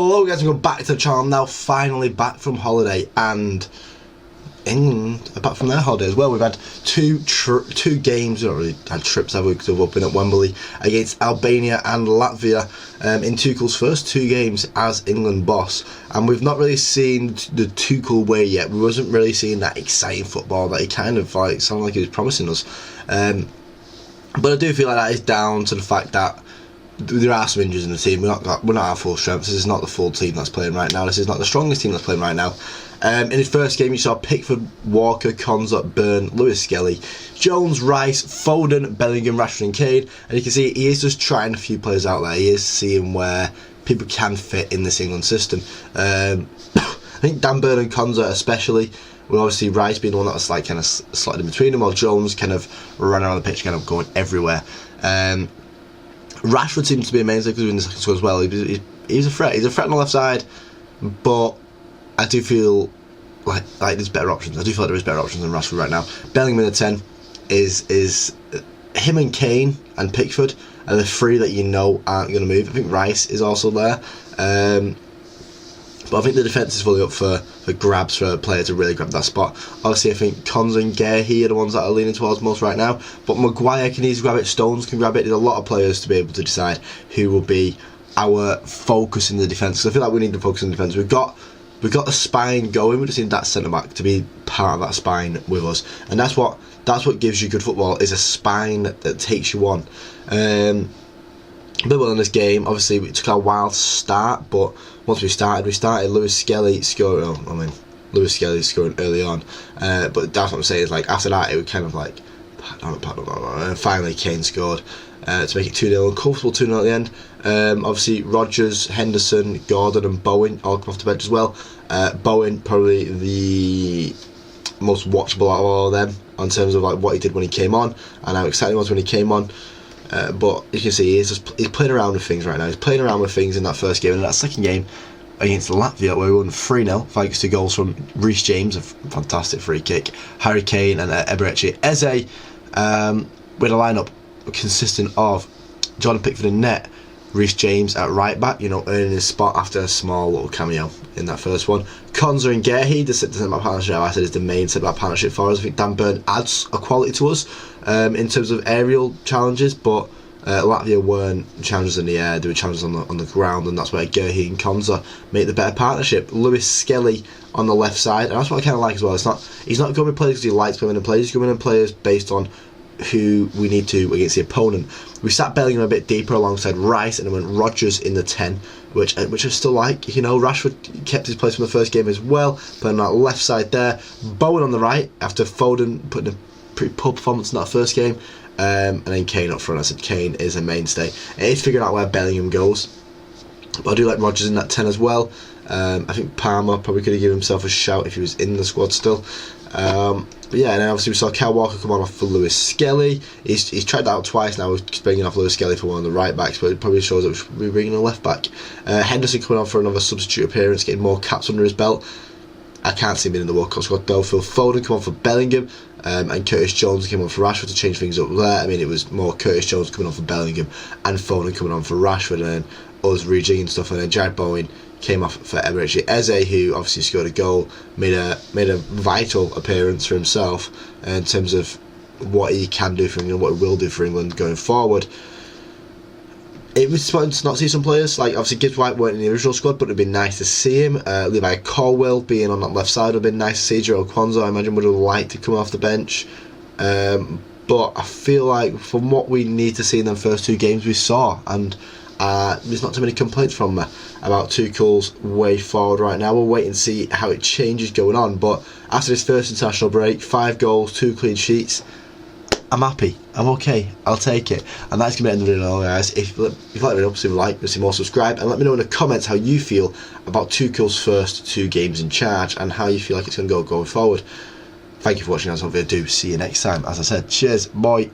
Hello guys, welcome back to the channel. I'm now finally back from holiday, and England are back from their holiday as well. We've had two games, not really had trips, have we, because we've been at Wembley against Albania and Latvia in Tuchel's first two games as England boss, and we've not really seen the Tuchel way yet. We wasn't really seeing that exciting football that he kind of like sounded like he was promising us, but I do feel like that is down to the fact that there are some injuries in the team. We're not at full strength. This is not the full team that's playing right now. This is not the strongest team that's playing right now. In his first game, you saw Pickford, Walker, Konza, Burn, Lewis Skelly, Jones, Rice, Foden, Bellingham, Rashford and Kane. And you can see he is just trying a few players out there. He is seeing where people can fit in this England system. I think Dan Burn and Konza especially, with obviously Rice being the one that was like kind of slotted in between them, while Jones kind of running around the pitch, kind of going everywhere. Rashford seems to be amazing because he was in the second squad as well. He's a threat. He's a threat on the left side, but I do feel like there's better options. I do feel like there is better options than Rashford right now. Bellingham in the 10 is him and Kane and Pickford are the three that you know aren't going to move. I think Rice is also there. But I think the defence is fully up for grabs for a player to really grab that spot. Obviously, I think Konza and Gehi are the ones that are leaning towards most right now. But Maguire can easily grab it, Stones can grab it. There's a lot of players to be able to decide who will be our focus in the defence. So I feel like we need to focus on the defence. We've got the spine going. We just need that centre back to be part of that spine with us, and that's what gives you good football, is a spine that takes you on. But well, in this game, obviously it took a while to start, but once we started. Lewis Skelly scored. Lewis Skelly scoring early on, but that's what I'm saying. Is like after that, it was kind of like and finally Kane scored to make it 2-0, comfortable 2-0 at the end. Obviously Rodgers, Henderson, Gordon and Bowen all come off the bench as well. Bowen probably the most watchable out of all of them in terms of like what he did when he came on and how exciting he was when he came on. But you can see he's playing around with things right now. He's playing around with things in that first game, and that second game against Latvia, where we won 3-0 thanks to goals from Reece James, a fantastic free kick, Harry Kane and Eberechi Eze, with a lineup consisting of Jordan Pickford in net, Reece James at right back, earning his spot after a small little cameo in that first one. Konza and Gehi, the centre back partnership, I said, is the main centre back partnership for us. I think Dan Burn adds a quality to us in terms of aerial challenges, but Latvia weren't challenges in the air, they were challenges on the ground, and that's where Gehi and Konza make the better partnership. Lewis Skelly on the left side, and that's what I kind of like as well. He's not going with players because he likes playing in players, he's going in players based on who we need to against the opponent. We sat Bellingham a bit deeper alongside Rice, and then went Rodgers in the 10, which I still like. Rashford kept his place from the first game as well, playing on that left side there. Bowen on the right after Foden putting a pretty poor performance in that first game, and then Kane up front. I said Kane is a mainstay. It is figuring out where Bellingham goes, but I do like Rodgers in that 10 as well. I think Palmer probably could have given himself a shout if he was in the squad still. But yeah, and then obviously we saw Kyle Walker come on off for Lewis Skelly. He's tried that out twice now, bringing off Lewis Skelly for one of the right backs, but it probably shows that we should be bringing a left back. Henderson coming on for another substitute appearance, getting more caps under his belt. I can't see him in the World Cup squad though. Phil Foden come on for Bellingham, and Curtis Jones came on for Rashford to change things up there. I mean, it was more Curtis Jones coming on for Bellingham and Foden coming on for Rashford, and then us rejigging stuff, and then Jared Bowen came off for Eberechi Eze, who obviously scored a goal, made a vital appearance for himself in terms of what he can do for England, what he will do for England going forward. It was disappointing to not see some players, like obviously Gibbs White weren't in the original squad, but it would have been nice to see him. Levi Colwill being on that left side would have been nice to see. Gerald Kwanzaa, I imagine, would have liked to come off the bench. But I feel like from what we need to see in them first two games, we saw, and there's not too many complaints from me about Tuchel's way forward right now. We'll wait and see how it changes going on, but after this first international break, 5 goals, 2 clean sheets, I'm happy, I'm okay, I'll take it. And that's going to be the end of the video, guys. If you like the video, please like, see more, subscribe, and let me know in the comments how you feel about Tuchel's first 2 games in charge and how you feel like it's going to go going forward. Thank you for watching, guys. Hopefully I do see you next time. As I said, cheers, bye.